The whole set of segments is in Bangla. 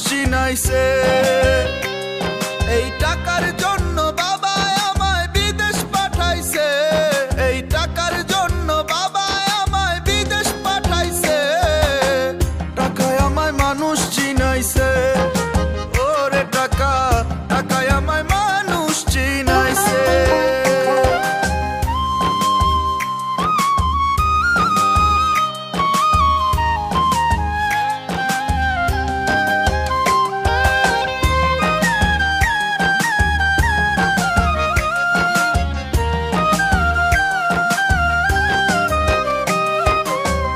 চিনাইছে। এই টাকার জন্য বাবা আমায় বিদেশ পাঠাইছে, এই টাকার জন্য বাবা আমায় বিদেশ পাঠাইছে। টাকায় আমায় মানুষ চিনাইছে, ওরে টাকা, টাকায় আমায় মানুষ চিনাইছে।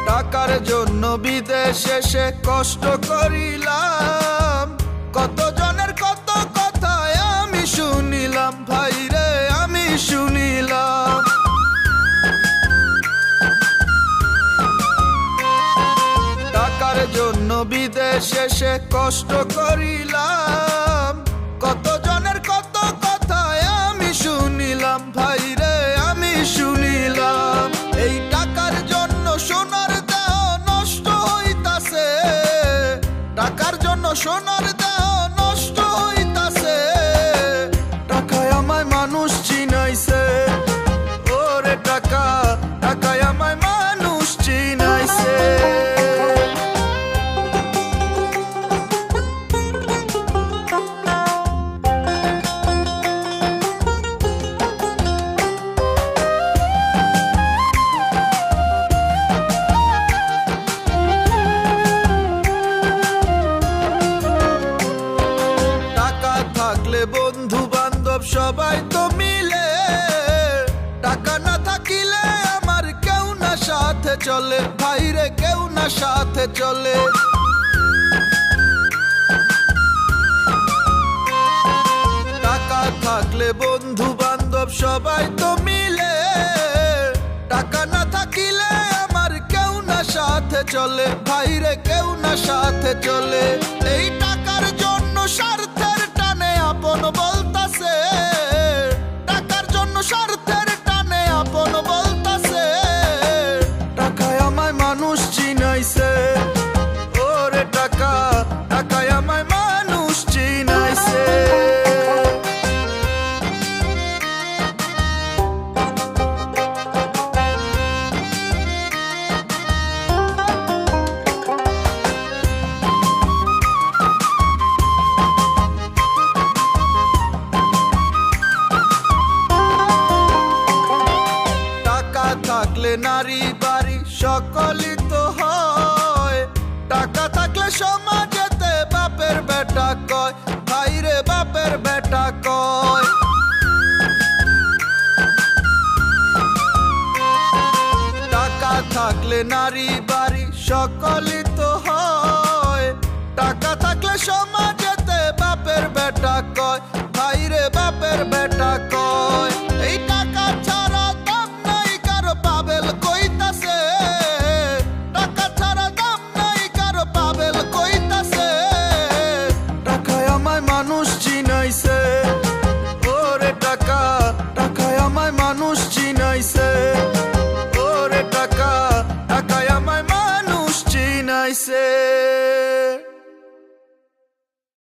টাকার জন্য বিদেশে সে কষ্ট করিলাম, কত জনের কত কথা আমি শুনিলাম, ভাইরে আমি শুনিলাম। টাকার জন্য বিদেশে সে কষ্ট করিলাম, কত জনের কত কথা আমি শুনিলাম, ভাইরে আমি শুনিলাম। এই টাকার জন্য সোনার দেহ নষ্ট হইতাছে, টাকার জন্য সোনার দেহ নষ্ট হইতাছে। টাকায় আমায় মানুষ চিনাইছে, ওরে টাকা, টাকায় আমায় মানুষ চিনাইছে। বন্ধু বান্ধব সবাই তো মিলে, টাকা না থাকিলে আমার কেউ না সাথে চলে, ভাইরে কেউ না সাথে চলে। টাকা থাকলে বন্ধু বান্ধব সবাই তো মিলে, টাকা না থাকিলে আমার কেউ না সাথে চলে, ভাইরে কেউ না সাথে চলে। এই টাকার জন্য স্বার্থের টানে আপন বলতাছে, টাকার জন্য স্বার্থের টানে আপন বলতাছে। টাকায় আমায় মানুষ চিনাইছে, ওরে টাকা, টাকায় আমায় মানুষ চিনাইছে। থাকলে নারী বাড়ি সকলই তো হয়, টাকা থাকলে সমাজেতে বাপের বেটা কয়, ভাইরে বাপের বেটা কয়। টাকা থাকলে নারী বাড়ি সকলই তো হয়, টাকা থাকলে সমাজেতে বাপের বেটা কয়, ভাইরে বাপের বেটা কয়। এই টাকা ছাড়া দাম নাই কারো পাবেল কইতাছে, টাকা ছাড়া দাম নাই কারো পাবেল কইতাছে। টাকায় আমায় মানুষ চিনাইছে, ওরে টাকা, টাকায় আমায় মানুষ চিনাইছে, ওরে টাকা, টাকায় আমায় মানুষ চিনাইছে।